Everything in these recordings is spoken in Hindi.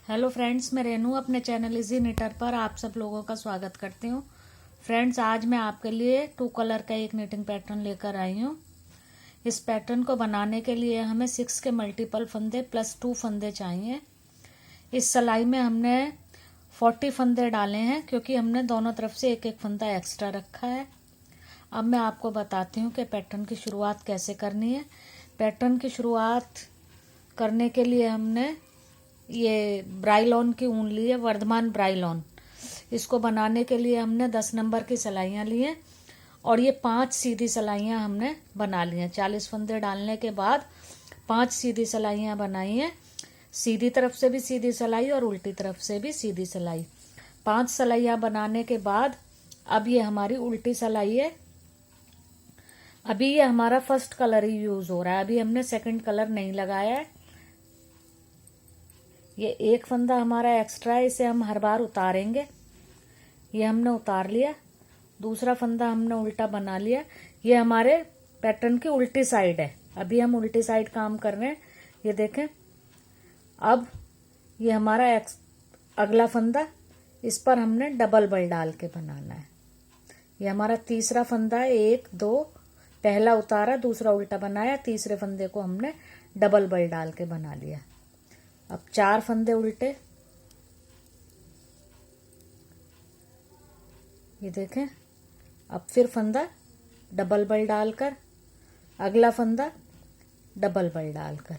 हेलो फ्रेंड्स, मैं रेनू अपने चैनल इजी निटर पर आप सब लोगों का स्वागत करती हूँ। फ्रेंड्स, आज मैं आपके लिए 2 कलर का एक निटिंग पैटर्न लेकर आई हूँ। इस पैटर्न को बनाने के लिए हमें 6 के मल्टीपल फंदे प्लस 2 फंदे चाहिए। इस सिलाई में हमने 40 फंदे डाले हैं क्योंकि हमने दोनों तरफ से एक एक फंदा एक्स्ट्रा रखा है। अब मैं आपको बताती हूँ कि पैटर्न की शुरुआत कैसे करनी है। पैटर्न की शुरुआत करने के लिए हमने ये ब्राइलॉन की ऊन ली है, वर्धमान ब्राइलॉन। इसको बनाने के लिए हमने 10 नंबर की सिलाइयाँ ली हैं और ये 5 सीधी सिलाइयाँ हमने बना ली हैं। 40 फंदे डालने के बाद 5 सीधी सिलाइयाँ बनाई हैं। सीधी तरफ से भी सीधी सिलाई और उल्टी तरफ से भी सीधी सिलाई। 5 सिलाइयाँ बनाने के बाद अब ये हमारी उल्टी सिलाई है। अभी ये हमारा फर्स्ट कलर ही यूज हो रहा है, अभी हमने सेकंड कलर नहीं लगाया है। ये एक फंदा हमारा एक्स्ट्रा है, इसे हम हर बार उतारेंगे। ये हमने उतार लिया। दूसरा फंदा हमने उल्टा बना लिया। ये हमारे पैटर्न की उल्टी साइड है, अभी हम उल्टी साइड काम कर रहे हैं। ये देखें, अब ये हमारा अगला फंदा, इस पर हमने डबल बल डाल के बनाना है। ये हमारा तीसरा फंदा है। 1 2, पहला उतारा, दूसरा उल्टा बनाया, तीसरे फंदे को हमने डबल बल डाल के बना लिया। अब 4 फंदे उल्टे, ये देखें। अब फिर फंदा डबल बल डालकर, अगला फंदा डबल बल डालकर।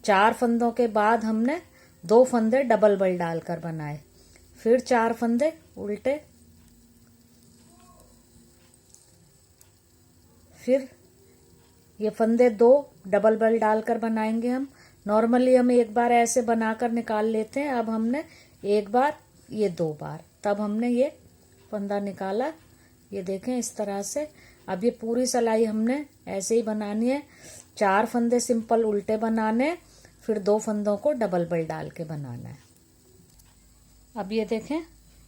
4 फंदों के बाद हमने 2 फंदे डबल बल डालकर बनाए। फिर 4 फंदे उल्टे, फिर ये फंदे 2 डबल बल डालकर बनाएंगे हम। नॉर्मली हम एक बार ऐसे बनाकर निकाल लेते हैं, अब हमने एक बार, ये 2 बार, तब हमने ये फंदा निकाला। ये देखें इस तरह से। अब ये पूरी सिलाई हमने ऐसे ही बनानी है। 4 फंदे सिंपल उल्टे बनाने, फिर 2 फंदों को डबल बल डाल के बनाना है। अब ये देखें,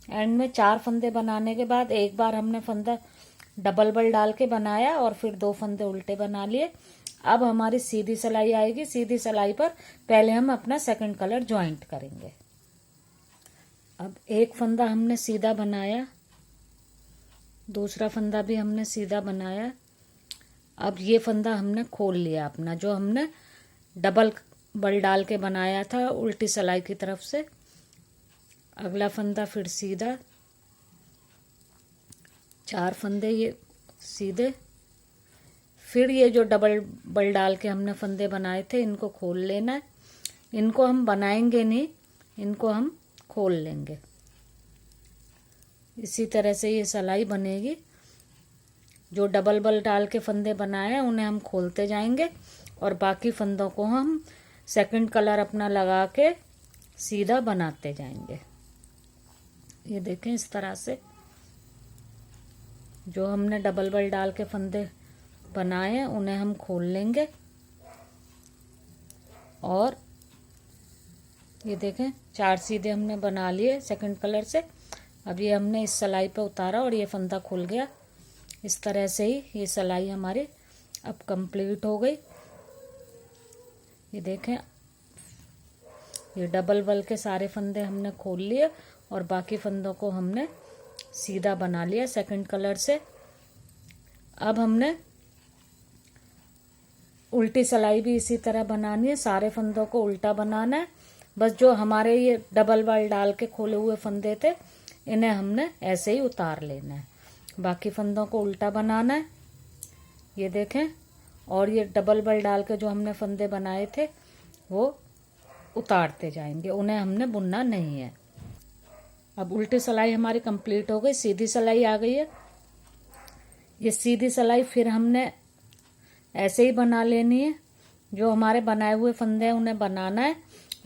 एंड में 4 फंदे बनाने के बाद एक बार हमने फंदा डबल बल डाल के बनाया और फिर 2 फंदे उल्टे बना लिए। अब हमारी सीधी सिलाई आएगी। सीधी सिलाई पर पहले हम अपना सेकंड कलर ज्वाइंट करेंगे। अब एक फंदा हमने सीधा बनाया, दूसरा फंदा भी हमने सीधा बनाया। अब ये फंदा हमने खोल लिया अपना, जो हमने डबल बल डाल के बनाया था उल्टी सिलाई की तरफ से। अगला फंदा फिर सीधा, 4 फंदे ये सीधे। फिर ये जो डबल बल डाल के हमने फंदे बनाए थे, इनको खोल लेना है। इनको हम बनाएंगे नहीं, इनको हम खोल लेंगे। इसी तरह से ये सिलाई बनेगी। जो डबल बल डाल के फंदे बनाए हैं उन्हें हम खोलते जाएंगे और बाकी फंदों को हम सेकंड कलर अपना लगा के सीधा बनाते जाएंगे। ये देखें इस तरह से। जो हमने डबल बल डाल के फंदे बनाए हैं उन्हें हम खोल लेंगे और ये देखें 4 सीधे हमने बना लिए सेकंड कलर से। अब ये हमने इस सिलाई पे उतारा और ये फंदा खुल गया। इस तरह से ही ये सिलाई हमारी अब कंप्लीट हो गई। ये देखें, ये डबल बल के सारे फंदे हमने खोल लिए और बाकी फंदों को हमने सीधा बना लिया सेकंड कलर से। अब हमने उल्टी सिलाई भी इसी तरह बनानी है। सारे फंदों को उल्टा बनाना है। बस जो हमारे ये डबल बल डाल के खोले हुए फंदे थे, इन्हें हमने ऐसे ही उतार लेना है। बाकी फंदों को उल्टा बनाना है। ये देखें, और ये डबल बल डाल के जो हमने फंदे बनाए थे वो उतारते जाएंगे, उन्हें हमने बुनना नहीं है। अब उल्टी सिलाई हमारी कंप्लीट हो गई। सीधी सिलाई आ गई है। ये सीधी सिलाई फिर हमने ऐसे ही बना लेनी है। जो हमारे बनाए हुए फंदे हैं उन्हें बनाना है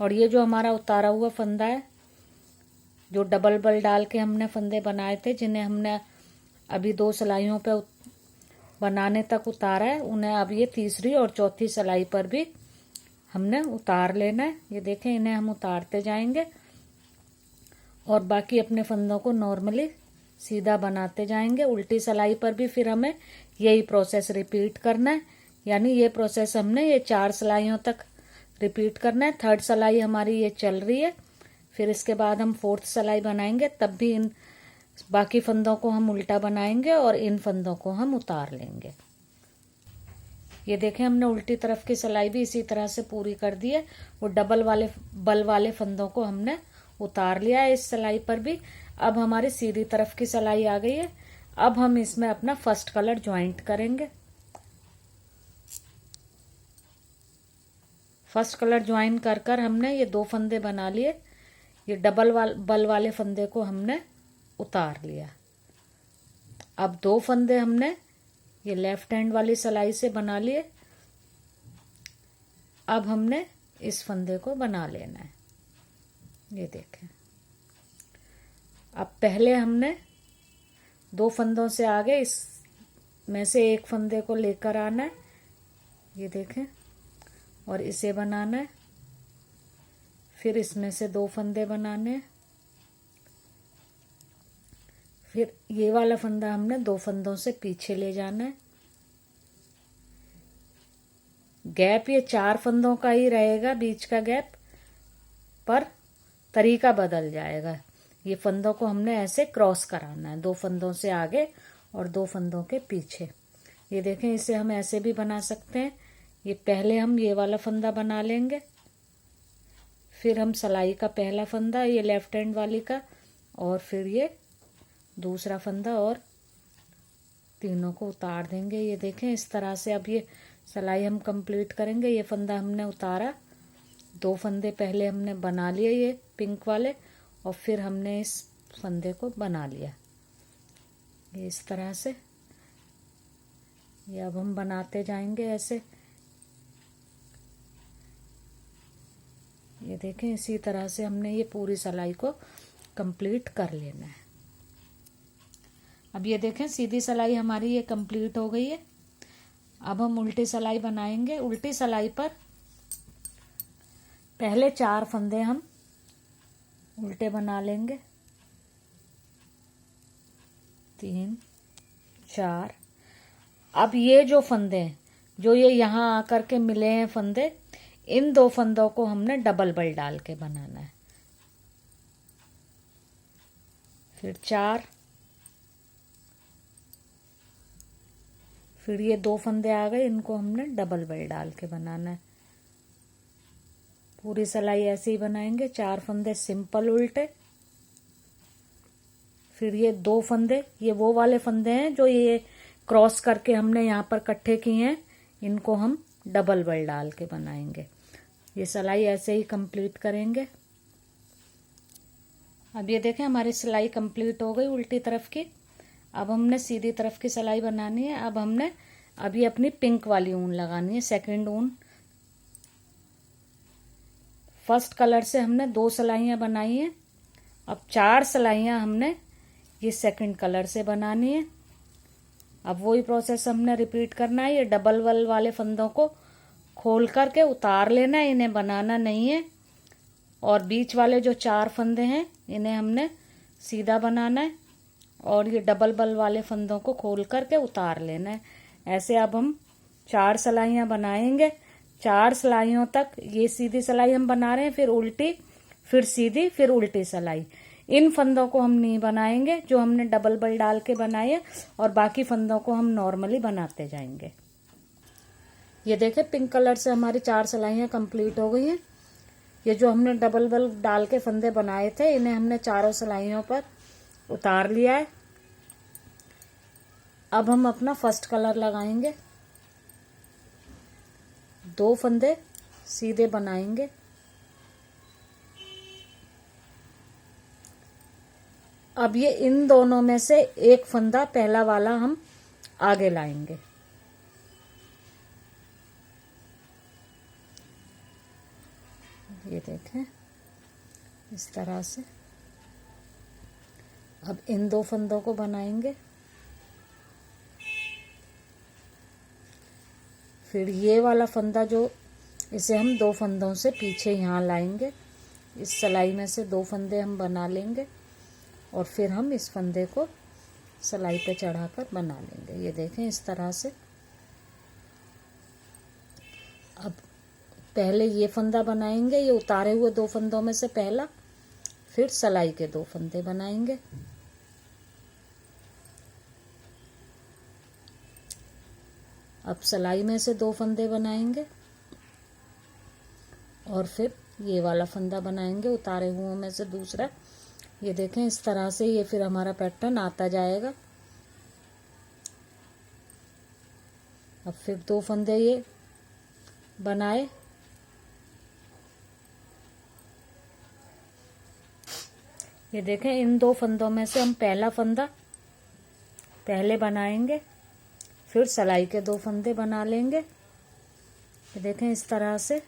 और ये जो हमारा उतारा हुआ फंदा है, जो डबल बल डाल के हमने फंदे बनाए थे, जिन्हें हमने अभी 2 सिलाइयों पे बनाने तक उतारा है, उन्हें अब ये तीसरी और चौथी सिलाई पर भी हमने उतार लेना है। ये देखें, इन्हें हम उतारते जाएंगे और बाकी अपने फंदों को नॉर्मली सीधा बनाते जाएंगे। उल्टी सिलाई पर भी फिर हमें यही प्रोसेस रिपीट करना है। यानी ये प्रोसेस हमने ये 4 सिलाइयों तक रिपीट करना है। 3rd सिलाई हमारी ये चल रही है। फिर इसके बाद हम 4th सिलाई बनाएंगे, तब भी इन बाकी फंदों को हम उल्टा बनाएंगे और इन फंदों को हम उतार लेंगे। ये देखें, हमने उल्टी तरफ की सिलाई भी इसी तरह से पूरी कर दी है। वो डबल वाले बल वाले फंदों को हमने उतार लिया है इस सिलाई पर भी। अब हमारी सीधी तरफ की सिलाई आ गई है। अब हम इसमें अपना फर्स्ट कलर ज्वाइंट करेंगे। फर्स्ट कलर ज्वाइन कर कर हमने ये 2 फंदे बना लिए। ये डबल बल वाले फंदे को हमने उतार लिया। अब 2 फंदे हमने ये लेफ्ट हैंड वाली सिलाई से बना लिए। अब हमने इस फंदे को बना लेना है। ये देखें, अब पहले हमने 2 फंदों से आगे इस में से एक फंदे को लेकर आना है। ये देखें, और इसे बनाना है। फिर इसमें से 2 फंदे बनाने हैं। फिर ये वाला फंदा हमने 2 फंदों से पीछे ले जाना है। गैप ये 4 फंदों का ही रहेगा, बीच का गैप, पर तरीका बदल जाएगा। ये फंदों को हमने ऐसे क्रॉस कराना है, 2 फंदों से आगे और 2 फंदों के पीछे। ये देखें, इसे हम ऐसे भी बना सकते हैं। ये पहले हम ये वाला फंदा बना लेंगे, फिर हम सिलाई का पहला फंदा ये लेफ्ट हैंड वाली का, और फिर ये दूसरा फंदा, और तीनों को उतार देंगे। ये देखें, इस तरह से अब ये सिलाई हम कंप्लीट करेंगे। ये फंदा हमने उतारा, 2 फंदे पहले हमने बना लिए ये पिंक वाले, और फिर हमने इस फंदे को बना लिया ये इस तरह से। ये अब हम बनाते जाएंगे ऐसे। ये देखें, इसी तरह से हमने ये पूरी सिलाई को कंप्लीट कर लेना है। अब ये देखें, सीधी सिलाई हमारी ये कंप्लीट हो गई है। अब हम उल्टी सिलाई बनाएंगे। उल्टी सिलाई पर पहले 4 फंदे हम उल्टे बना लेंगे, 3, 4। अब ये जो फंदे हैं, जो ये यहाँ आकर के मिले हैं फंदे, इन 2 फंदों को हमने डबल बल डाल के बनाना है। फिर 4, फिर ये 2 फंदे आ गए, इनको हमने डबल बल डाल के बनाना है। पूरी सिलाई ऐसे ही बनाएंगे, 4 फंदे सिंपल उल्टे, फिर ये 2 फंदे, ये वो वाले फंदे हैं जो ये क्रॉस करके हमने यहाँ पर इकट्ठे किए हैं, इनको हम डबल बल डाल के बनाएंगे। ये सिलाई ऐसे ही कंप्लीट करेंगे। अब ये देखें, हमारी सिलाई कंप्लीट हो गई उल्टी तरफ की। अब हमने सीधी तरफ की सिलाई बनानी है। अब हमने अभी अपनी पिंक वाली ऊन लगानी है, सेकंड ऊन। फर्स्ट कलर से हमने 2 सिलाइयाँ बनाई हैं। अब 4 सिलाइयाँ हमने ये सेकंड कलर से बनानी है। अब वही प्रोसेस हमने रिपीट करना है। ये डबल बल वाले फंदों को खोल करके उतार लेना है, इन्हें बनाना नहीं है। और बीच वाले जो 4 फंदे हैं, इन्हें हमने सीधा बनाना है, और ये डबल बल वाले फंदों को खोल करके उतार लेना है। ऐसे अब हम 4 सिलाइयाँ बनाएंगे। 4 सिलाइयों तक ये सीधी सिलाई हम बना रहे हैं, फिर उल्टी, फिर सीधी, फिर उल्टी सिलाई। इन फंदों को हम नहीं बनाएंगे जो हमने डबल बल डाल के बनाए हैं, और बाकी फंदों को हम नॉर्मली बनाते जाएंगे। ये देखें, पिंक कलर से हमारी 4 सिलाइयाँ कंप्लीट हो गई हैं। ये जो हमने डबल बल डाल के फंदे बनाए थे, इन्हें हमने चारों सिलाइयों पर उतार लिया है। अब हम अपना फर्स्ट कलर लगाएंगे। 2 फंदे सीधे बनाएंगे, अब ये इन दोनों में से एक फंदा पहला वाला हम आगे लाएंगे। ये देखें, इस तरह से। अब इन 2 फंदों को बनाएंगे, फिर ये वाला फंदा जो, इसे हम 2 फंदों से पीछे यहाँ लाएंगे। इस सिलाई में से 2 फंदे हम बना लेंगे, और फिर हम इस फंदे को सिलाई पे चढ़ाकर बना लेंगे। ये देखें, इस तरह से। अब पहले ये फंदा बनाएंगे, ये उतारे हुए 2 फंदों में से पहला, फिर सिलाई के 2 फंदे बनाएंगे। अब सिलाई में से 2 फंदे बनाएंगे और फिर ये वाला फंदा बनाएंगे उतारे हुओं में से दूसरा। ये देखें इस तरह से ये फिर हमारा पैटर्न आता जाएगा। अब फिर 2 फंदे ये बनाए, ये देखें इन 2 फंदों में से हम पहला फंदा पहले बनाएंगे, फिर सिलाई के 2 फंदे बना लेंगे। ये देखें इस तरह से।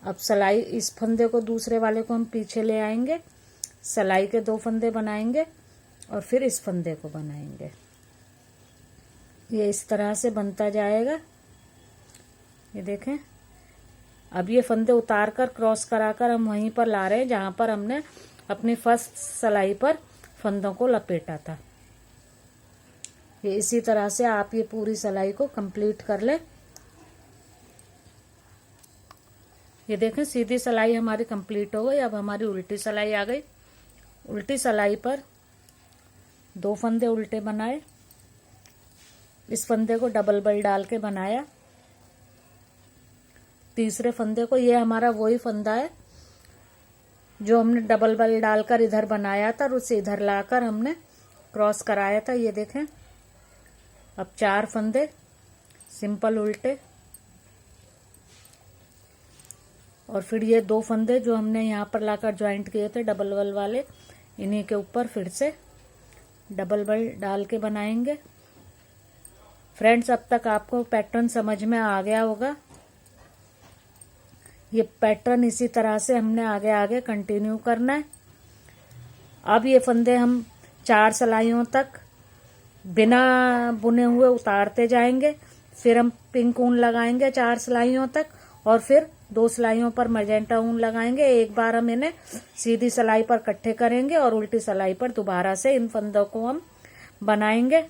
अब सिलाई इस फंदे को दूसरे वाले को हम पीछे ले आएंगे, सिलाई के 2 फंदे बनाएंगे और फिर इस फंदे को बनाएंगे। ये इस तरह से बनता जाएगा। ये देखें अब ये फंदे उतार कर क्रॉस कराकर हम वहीं पर ला रहे हैं जहां पर हमने अपनी फर्स्ट सिलाई पर फंदों को लपेटा था। ये इसी तरह से आप ये पूरी सिलाई को कंप्लीट कर लें। ये देखें सीधी सिलाई हमारी कंप्लीट हो गई। अब हमारी उल्टी सिलाई आ गई। उल्टी सिलाई पर 2 फंदे उल्टे बनाए, इस फंदे को डबल बल डाल के बनाया। तीसरे फंदे को, ये हमारा वही फंदा है जो हमने डबल बल डालकर इधर बनाया था और उसे इधर लाकर हमने क्रॉस कराया था। ये देखें अब 4 फंदे सिंपल उल्टे और फिर ये 2 फंदे जो हमने यहाँ पर लाकर ज्वाइंट किए थे डबल बल वाले, इन्हीं के ऊपर फिर से डबल बल डाल के बनाएंगे। फ्रेंड्स अब तक आपको पैटर्न समझ में आ गया होगा। ये पैटर्न इसी तरह से हमने आगे आगे कंटिन्यू करना है। अब ये फंदे हम 4 सिलाइयों तक बिना बुने हुए उतारते जाएंगे, फिर हम पिंक ऊन लगाएंगे 4 सिलाइयों तक और फिर 2 सिलाइयों पर मैजेंटा ऊन लगाएंगे। एक बार हम इन्हें सीधी सिलाई पर इकट्ठे करेंगे और उल्टी सिलाई पर दोबारा से इन फंदों को हम बनाएंगे।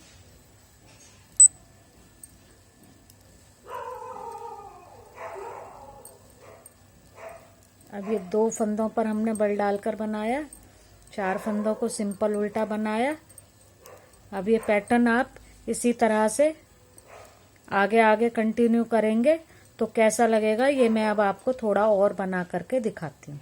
अब ये 2 फंदों पर हमने बल डालकर बनाया, 4 फंदों को सिंपल उल्टा बनाया। अब ये पैटर्न आप इसी तरह से आगे आगे कंटिन्यू करेंगे तो कैसा लगेगा ये मैं अब आपको थोड़ा और बना करके दिखाती हूँ।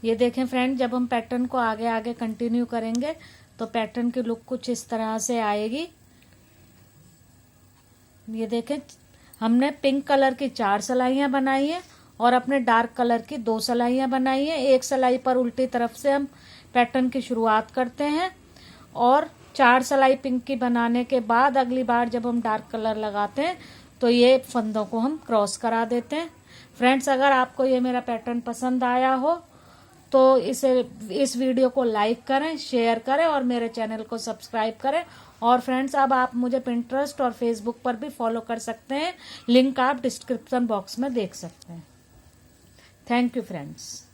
ये देखें फ्रेंड, जब हम पैटर्न को आगे आगे कंटिन्यू करेंगे तो पैटर्न की लुक कुछ इस तरह से आएगी। ये देखें हमने पिंक कलर की 4 सिलाइयाँ बनाई है और अपने डार्क कलर की 2 सिलाइयाँ बनाई है। एक सिलाई पर उल्टी तरफ से हम पैटर्न की शुरुआत करते हैं और 4 सिलाई पिंक की बनाने के बाद अगली बार जब हम डार्क कलर लगाते हैं तो ये फंदों को हम क्रॉस करा देते हैं। फ्रेंड्स अगर आपको ये मेरा पैटर्न पसंद आया हो तो इस वीडियो को लाइक करें, शेयर करें और मेरे चैनल को सब्सक्राइब करें। और फ्रेंड्स अब आप मुझे पिंटरेस्ट और फेसबुक पर भी फॉलो कर सकते हैं, लिंक आप डिस्क्रिप्शन बॉक्स में देख सकते हैं। Thank you friends.